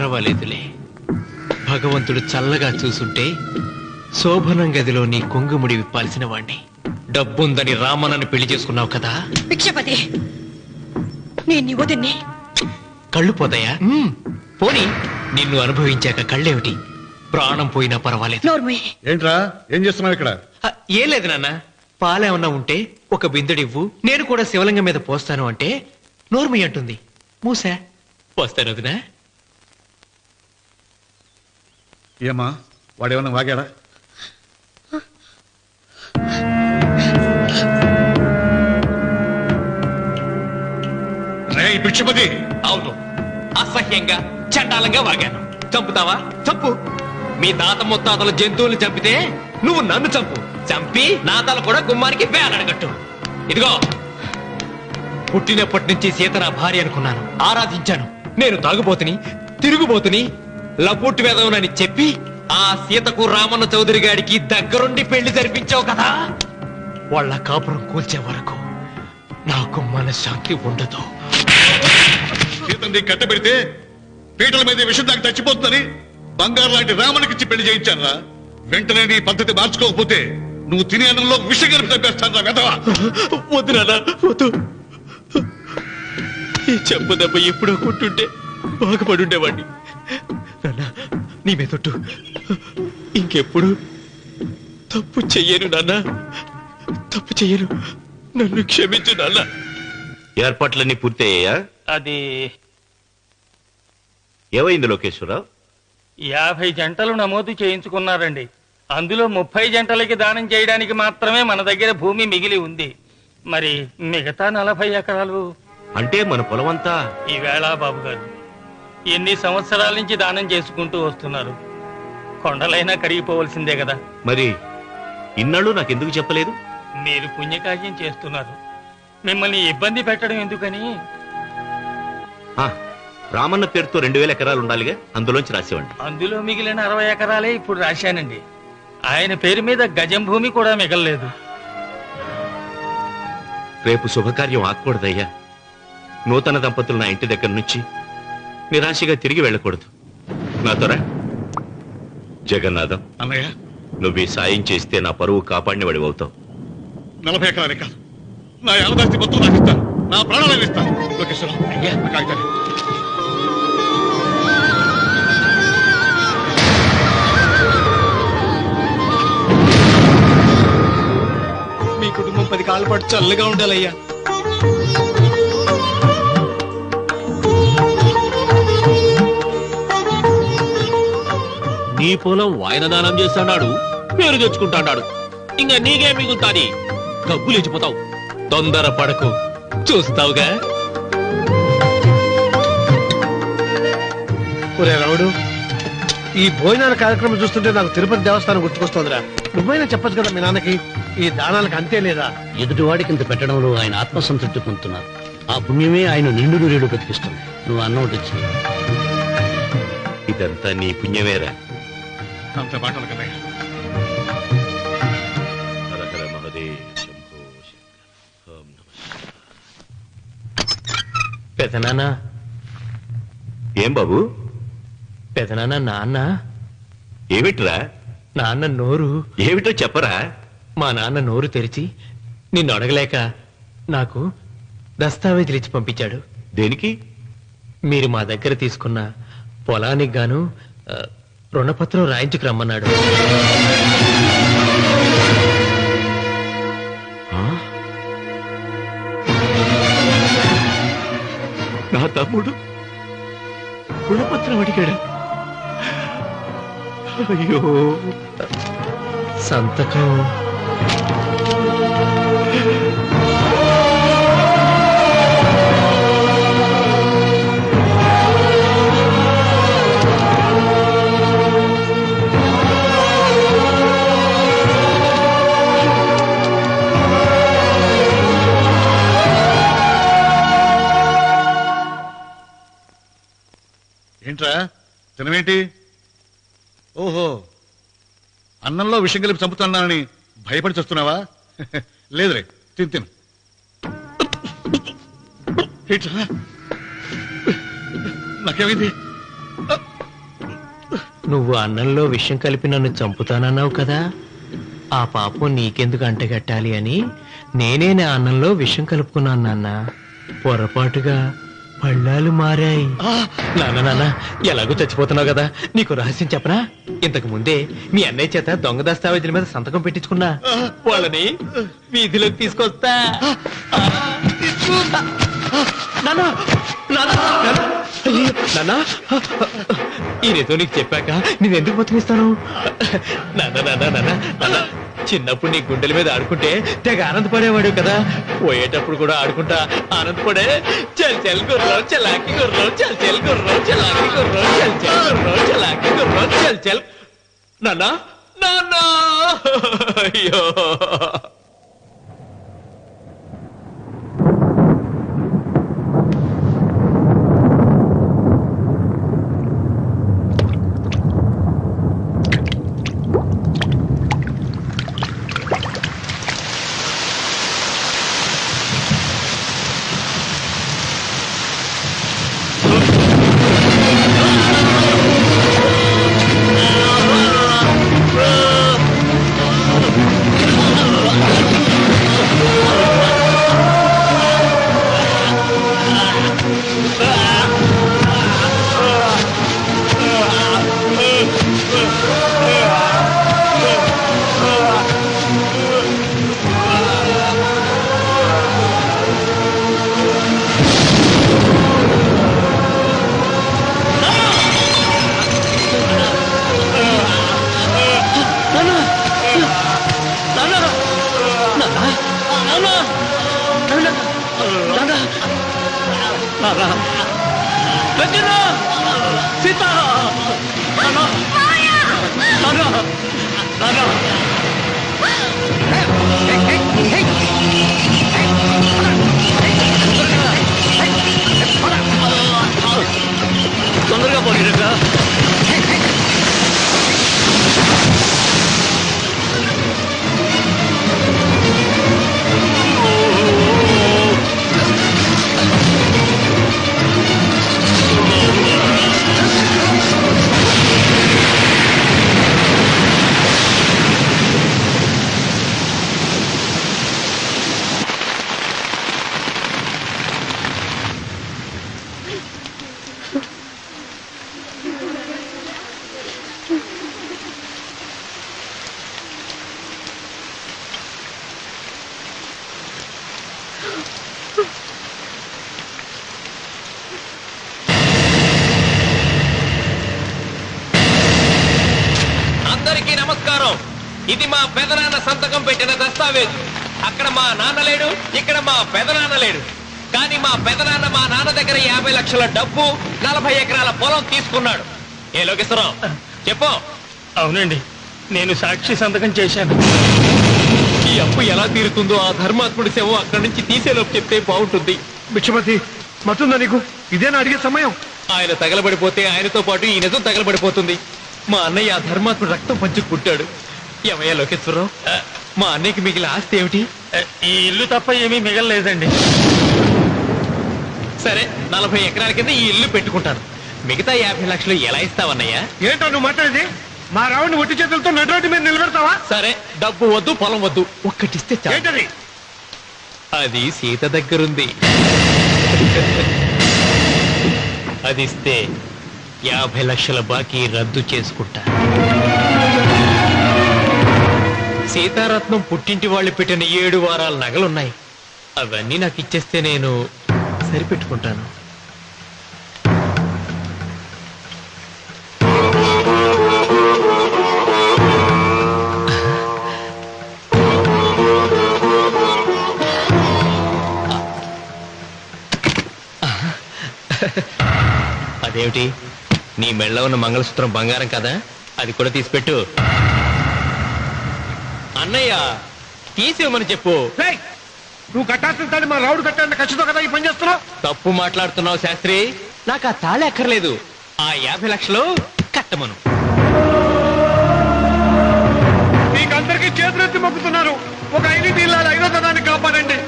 పర్వాలేదులే. భగవంతుడు చల్లగా చూసుంటే శోభనం గదిలో నీ కొంగుముడి విప్పాల్సిన వాణ్ణి. డబ్బుందని రామనని పెళ్లి చేసుకున్నావు కదా. భిక్షపతి, నేను వదిన్ని. కళ్ళు పోతాయా? పోనీ, నిన్ను అనుభవించాక కళ్ళేమిటి? ప్రాణం పోయినా పర్వాలేదు. ఏంట్రా, ఏం చేస్తున్నావు ఇక్కడ? ఏం లేదు నాన్న, పాలేమన్నా ఉంటే ఒక బిందెడివ్వు, నేను కూడా శివలింగం మీద పోస్తాను అంటే నోర్మి అంటుంది. మూసా పోస్తాను వదినా. ఏమా, వాడేమన్నా వాగాడా? భిక్షపతి, అవును, అసహ్యంగా చండాలంగా వాగాను. చంపుతావా? చంపు. మీ తాత ముత్తాతలు జంతువులు చంపితే నువ్వు నన్ను చంపు. చంపి నా తల కూడా గుమ్మానికి వేలాడగట్టు. ఇదిగో, పుట్టినప్పటి నుంచి సీత నా భార్య అనుకున్నాను, ఆరాధించాను. నేను తాగుబోతుని, తిరుగుబోతుని, లపుట్టు వేదవునని చెప్పి ఆ సీతకు రామన్న చౌదరి గారికి దగ్గరుండి పెళ్లి జరిపించావు కదా. వాళ్ళ కాపురం కూల్చే వరకు నాకు మనశ్శాంతి ఉండదు. సీతని కట్టబెడితే పీటల మీద విషం దాకా చచ్చిపోతుందని బంగారు లాంటి రామునికిచ్చి పెళ్లి చేయించాను. వెంటనే నీ పద్ధతి మార్చుకోకపోతే నువ్వు తినే అన్నంలో విషం కలిపి తప్పేస్తాను రా వెధవా. వద్దు నాన్న, వద్దు. ఈ చెప్పు దెబ్బ ఎప్పుడో కొట్టుంటే బాగుపడుండేవాడిని. నాన్న, నీ మీదొట్టు, ఇంకెప్పుడు తప్పు చెయ్యను నాన్న, తప్పు చెయ్యను. నన్ను క్షమించు నాన్న. ఏర్పాట్లన్నీ పూర్తయ్యాయా? అది ఏమైంది లోకేశ్వరరావు? 50 జంటలు నమోదు చేయించుకున్నారండి. అందులో 30 జంటలకి దానం చేయడానికి మాత్రమే మన దగ్గర భూమి మిగిలి ఉంది. మరి మిగతా 40 ఎకరాలు అంటే మన పొలమంతా? ఈవేళ బాబు గారు, ఎన్ని సంవత్సరాల నుంచి దానం చేసుకుంటూ వస్తున్నారు. కొండలైనా కరిగిపోవలసిందే కదా. మరి ఇన్నాళ్ళు నాకెందుకు చెప్పలేదు? మీరు పుణ్యకార్యం చేస్తున్నారు, మిమ్మల్ని ఇబ్బంది పెట్టడం ఎందుకని. రామన్న పేరుతో 2000 ఎకరాలు ఉండాలిగా, అందులోంచి రాసేవండి. అందులో మిగిలిన 60 ఎకరాలే ఇప్పుడు రాశానండి. ఆయన పేరు మీద గజం భూమి కూడా మిగలలేదు. రేపు శుభకార్యం ఆకూడదయ్యా. నూతన దంపతులు నా ఇంటి దగ్గర నుంచి నిరాశగా తిరిగి వెళ్ళకూడదు. నాతోరా జగన్నాథం. అన్నయ్య, నువ్వు ఈ సాయం చేస్తే నా పరువు కాపాడిన వాడి అవుతావు. 40 ఎకరాలే కాదు, నా యావదాస్తి మొత్తం నాకు ఇస్తాను, నా ప్రాణాలను ఇస్తాను. లోకేశ్వరరావు, అయ్యా కాగితాలు. మీ కుటుంబం 10 కాళ్ళ పాటు చల్లగా ఉండాలయ్యా. నీ పొలం వాయన దానం చేస్తాడు, పేరు తెచ్చుకుంటాడు. ఇంకా నీకే మిగులుతాది, గబ్బు లేచిపోతావు. తొందర పడకు, చూస్తావుగా. ఒరే రావుడు, ఈ భోజనాల కార్యక్రమం చూస్తుంటే నాకు తిరుపతి దేవస్థానం గుర్తుకొస్తోందిరా. నువ్వైనా చెప్పచ్చు కదా మీ నాన్నకి, ఈ దానాలకు అంతే లేదా? ఎదుటివాడికి ఇంత పెట్టడంలో ఆయన ఆత్మసంతృప్తి పొందుతున్నారు. ఆ పుణ్యమే ఆయన నిండు నూరేడు బతికిస్తుంది. నువ్వు అన్నం తెచ్చి. ఇదంతా నీ పుణ్యమేరా. అంత మాటలు కదయ్య. హర హర మహదేవ్ శంభో శంకర. ఓం నమః. పెదనాన్న. ఏం బాబు? పెదనాన్న, నాన్న. ఏమిట్రా? నాన్న నోరు. ఏమిటో చెప్పరా. మా నాన్న నోరు తెరిచి నిన్ను అడగలేక నాకు దస్తావేజీలు ఇచ్చి పంపించాడు. దేనికి? మీరు మా దగ్గర తీసుకున్న పొలానికి గాను రుణపత్రం రాయించుకు రమ్మన్నాడు. నా తమ్ముడు రుణపత్రం అడిగాడు. అయ్యో, సంతకం. ఏంట్రా తినవేంటి? ఓహో, అన్నంలో విషం కలిపి చంపుతున్నానని భయపడి చస్తున్నావా? లేదురే, తిను తిను. నాకేమైంది? నువ్వు అన్నంలో విషం కలిపి నన్ను చంపుతానన్నావు కదా, ఆ పాపం నీకెందుకు అంటగట్టాలి అని నేనే నా అన్నంలో విషం కలుపుకున్నాను నాన్న. పొరపాటుగా పళ్ళాలు మారాయి. నాన్న ఎలాగో చచ్చిపోతున్నావు కదా, నీకు రహస్యం చెప్పనా? ఇంతకు ముందే మీ అన్నయ్య చేత దొంగ దస్తావేజీల మీద సంతకం పెట్టించుకున్నా. వాళ్ళని వీధిలోకి తీసుకొస్తా. ఈ నిజం నీకు చెప్పాక నేను ఎందుకు బతికిస్తాను? నాన్న చిన్నప్పుడు నీ గుండెల మీద ఆడుకుంటే తెగ ఆనందపడేవాడు కదా, పోయేటప్పుడు కూడా ఆడుకుంటా ఆనందపడే. చల్ చల్ గుర్రం చలాకి గుర్రం, చల్ చల్ గుర్రం చలాకి గుర్రం, చల్ చల్ గుర్రం చలాకి గుర్రం, చల్ చల్. నాన్న నాన్న అయ్యో తొందరగా పోయిరా. అందరికీ నమస్కారం. ఇది మా పెదనాన్న సంతకం పెట్టిన దస్తావేజు. అక్కడ మా నాన్న లేడు, ఇక్కడ మా పెదనాన్న లేడు. కానీ మా పెదనాన్న మా నాన్న దగ్గర 50 లక్షల డబ్బు, 40 ఎకరాల పొలం తీసుకున్నాడు. ఏ లోకేశ్వరరావు చెప్పు. అవునండి, నేను సాక్షి సంతకం చేశాను. ఈ అప్పు ఎలా తీరుతుందో ఆ ధర్మాత్ముడి శవం అక్కడి నుంచి తీసేలోపు చెప్తే బాగుంటుంది. భిక్షపతి మతుందా నీకు? ఇదేనా అడిగే సమయం? ఆయన తగలబడిపోతే ఆయనతో పాటు ఈ నిజం తగలబడిపోతుంది. మా అన్నయ్య ఆ ధర్మాత్ముడు రక్తం పంచుకు పుట్టాడు. ఏమయ్యా లోకేశ్వరరావు, మా అన్నయ్యకి మిగిలిన ఆస్తి ఏమిటి? ఈ ఇల్లు తప్ప ఏమీ మిగలలేదండి. సరే, 40 ఎకరాల కింద ఈ ఇల్లు పెట్టుకుంటాను. మిగతా 50 లక్షలు ఎలా ఇస్తావన్నయ్యా? ఏంటో నువ్వు మాట్లాడేది? మా రావుని ఒట్టి చేతులతో నడురోడ్డు మీద నిలబెడతావా? సరే, డబ్బు వద్దు, పొలం వద్దు, ఒక్కటిస్తే చాలు. ఏంటది? అది సీత దగ్గరుంది. అది ఇస్తే 50 లక్షల బాకీ రద్దు చేసుకుంటా. సీతారత్నం పుట్టింటి వాళ్ళు పెట్టిన 7 వారాల నగలున్నాయి. అవన్నీ నాకు ఇచ్చేస్తే నేను సరిపెట్టుకుంటాను. అదేమిటి, నీ మెళ్ళ ఉన్న మంగళసూత్రం బంగారం కదా, అది కూడా తీసిపెట్టు. అన్నయ్య తీసేమని చెప్పు. నువ్వు కట్టాల్సిన తాడు మా రావుడు కట్టాలని ఖచ్చితంగా కదా ఈ పని చేస్తున్నావు. తప్పు మాట్లాడుతున్నావు శాస్త్రి. నాకు ఆ తాళి అక్కర్లేదు, ఆ 50 లక్షలు కట్టమను. మీకందరికీ చేతులెత్తి మొక్కుతున్నారు. ఒక ఐదు ఇల్లాలు 5వ తరాన్ని కాపాడండి.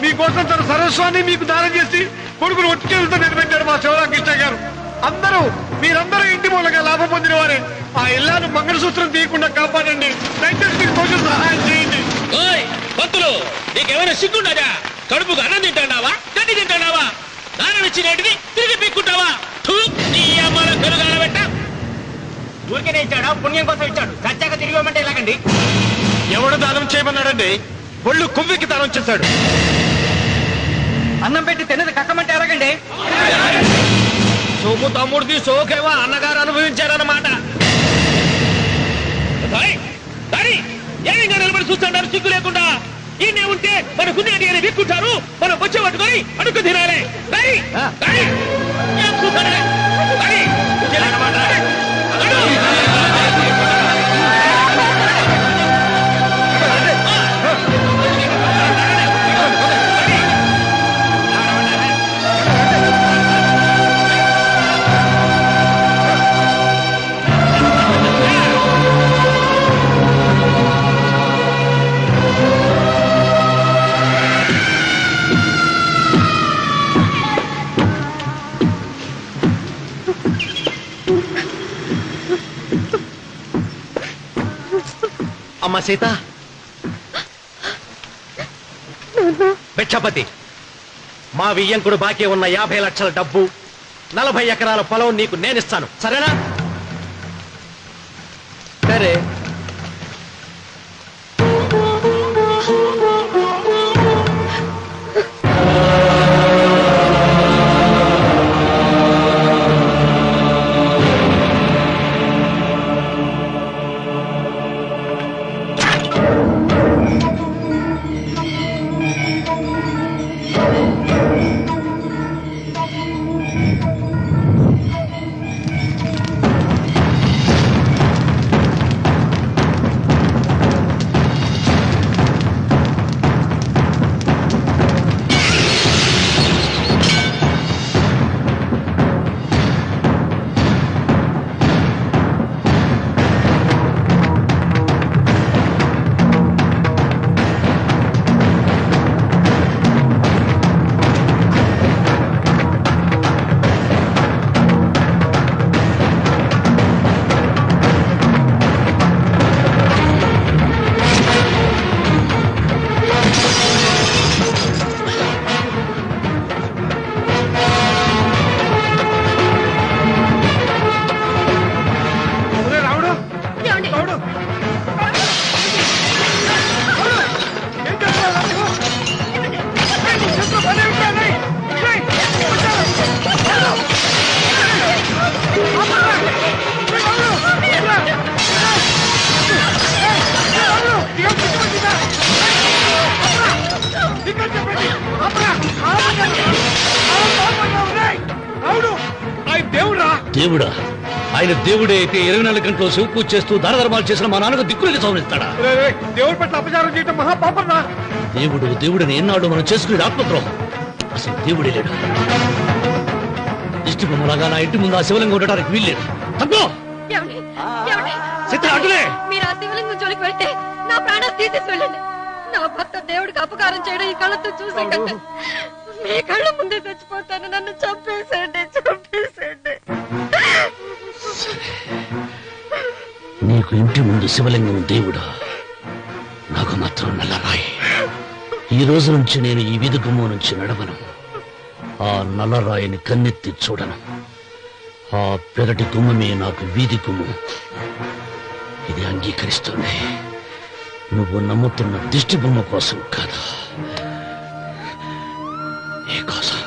మీకోసం తన సర్వస్వాన్ని మీకు దానం చేసి కొడుకును ఒట్టి చేతులతో నిలబెట్టాడు మా శివరామకృష్ణ గారు. మీరందరూ ఇంటి మూలంగా లాభం పొందిన వారే. ఆ ఇల్లాను మంగళసూత్రం తీయకుండా కాపాడండి. దయచేసి మీరు కొంచెం సహాయం చేయండి. భక్తులు నీకేమైనా సిగ్గుండదా? కడుపుకు అన్నం తింటాడావా, గడ్డి తింటాడావా? దానం ఇచ్చినట్టుది తిరిగి పీక్కుంటావా? నీ అమ్మాల కలుగాల పెట్ట ఊరికేనే ఇచ్చాడా? పుణ్యం కోసం ఇచ్చాడు. సత్యాక తిరిగి ఇవ్వమంటే ఎలాగండి? ఎవడు దానం చేయమన్నాడండి? ఒళ్ళు కొవ్వెక్కి దానం చేశాడు. అన్నం పెట్టి తిన్నది కక్కమంటే ఎలాగండి? సోము తమ్ముడిది సోకేవా అన్నగారు అనుభవించారన్నమాట. ఏమైనా నిలబడి చూస్తాడారు సిగ్గు లేకుండా. ఈయనే ఉంటే మన గుండె అని విక్కుంటారు, మనం వచ్చి పట్టుకొని అడుగు తినాలి. ఏం చూస్తాడే అమ్మ సీత, భిక్షపతి, మా వియ్యంకుడు బాకీ ఉన్న 50 లక్షల డబ్బు, 40 ఎకరాల పొలం నీకు నేనిస్తాను, సరేనా? సరే. దేవుడా? ఆయన దేవుడే అయితే 24 గంటలు శివ పూజ చేస్తూ దానధర్మాలు చేసిన మా నాన్నకు దిక్కులకి సౌనిస్తాడా? దేవుడి పట్ల అపచారం చేయటం మహాపాపం. దేవుడిని ఎన్నాడు మనం చేసుకునే ఆత్మద్రోహం. అసలు దేవుడే లేడు. దిష్టి బొమ్మలాగా నా ఇంటి ముందు ఆ శివలింగం ఉండడానికి వీల్లేదు. తప్పో మీరు ఆ శివలింగం జోలికి వెళ్తే నా ప్రాణాలు తీసేసి వెళ్ళండి. నా భర్త దేవుడికి అపకారం చేయడం ఈ కళ్ళతో చూసాక మీ కళ్ళ ముందే చచ్చిపోతాను. నన్ను చంపేసేయండి, చంపేసేయండి. నీకు ఇంటి ముందు శివలింగం దేవుడా, నాకు మాత్రం నల్లరాయి. ఈ రోజు నుంచి నేను ఈ వీధి గుమ్మం నుంచి నడవను. ఆ నల్లరాయిని కన్నెత్తి చూడను. ఆ పెరటి గుమ్మమే నాకు వీధి గుమ్మం. ఇది అంగీకరిస్తుంది. నువ్వు నమ్ముతున్న దిష్టి బొమ్మ కోసం కాదా, నీ కోసం.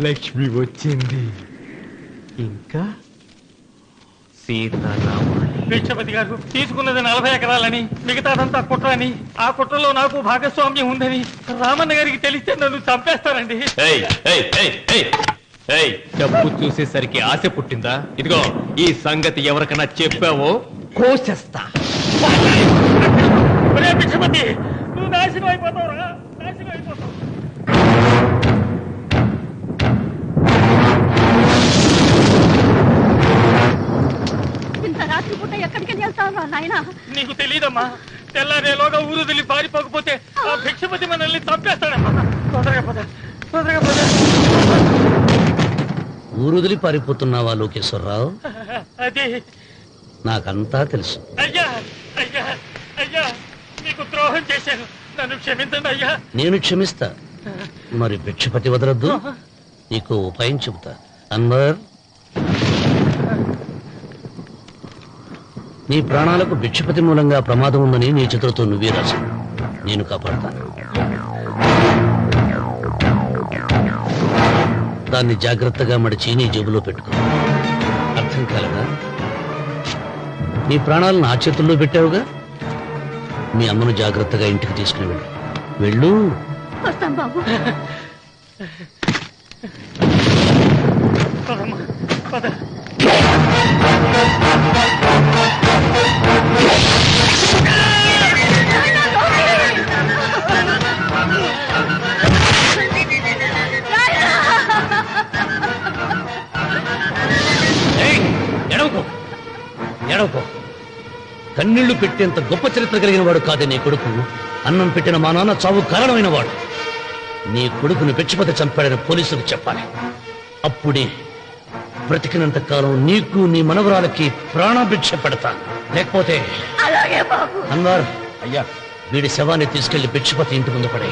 లక్ష్మి వచ్చింది. ఇంకా సీతారాముడు. భిక్షపతి గారు తీసుకున్నది 40 ఎకరాలని, మిగతాదంతా కుట్ర అని, ఆ కుట్రలో నాకు భాగస్వామ్యం ఉందని రామన్న గారికి తెలిస్తే నన్ను చంపేస్తారండి. డబ్బు చూసేసరికి ఆశ పుట్టిందా? ఇదిగో ఈ సంగతి ఎవరికైనా చెప్పావో కోసేస్తా. భిక్షపతి, నువ్వు నాశనం అయిపోతావురా, నాశనం అయిపోతావు. రాత్రిపూట ఎక్కడికి వెళ్తావు నాయన? నీకు తెలీదమ్మా, తెల్లారేలోగా ఊరు వెళ్ళి పారిపోకపోతే ఆ భిక్షపతి మనల్ని చంపేస్తాడమ్మా. తొందరగా పద, తొందరగా పద. ఊరుదిలి పారిపోతున్నావా లోకేశ్వరరావు? అది నాకంతా తెలుసు. అయ్యా అయ్యా అయ్యా, మీకు ద్రోహం చేశాను, నన్ను క్షమించండి అయ్యా. నేను క్షమిస్తా, మరి భిక్షపతి వదలొద్దు. నీకు ఉపాయం చెబుతా. అన్వర్, నీ ప్రాణాలకు భిక్షపతి మూలంగా ప్రమాదం ఉందని నీ చేతులతో నువ్వే రాసు. నేను కాపాడతాను. దాన్ని జాగ్రత్తగా మడిచి నీ జేబులో పెట్టుకో. అర్థం కాలదా? నీ ప్రాణాలను ఆ చేతుల్లో పెట్టావుగా. మీ అమ్మను జాగ్రత్తగా ఇంటికి తీసుకుని వెళ్ళు. వెళ్ళు. వస్తాం బాబు. పదమ్మా, పద. ఎడవకో, ఎడవకో. కన్నీళ్లు పెట్టేంత గొప్ప చరిత్ర కలిగిన వాడు కాదే నీ కొడుకు. అన్నం పెట్టిన మా నాన్న చావు కారణమైన వాడు. నీ కొడుకును భిక్షపతి చంపాడని పోలీసులకు చెప్పాలి. అప్పుడే బ్రతికినంత కాలం నీకు నీ మనవరాలకి ప్రాణభిక్ష పెడతా. లేకపోతే అలాగే బాబు. అన్వర్, అయ్యా, వీడి శవాన్ని తీసుకెళ్లి భిక్షపతి ఇంటి ముందు పడే.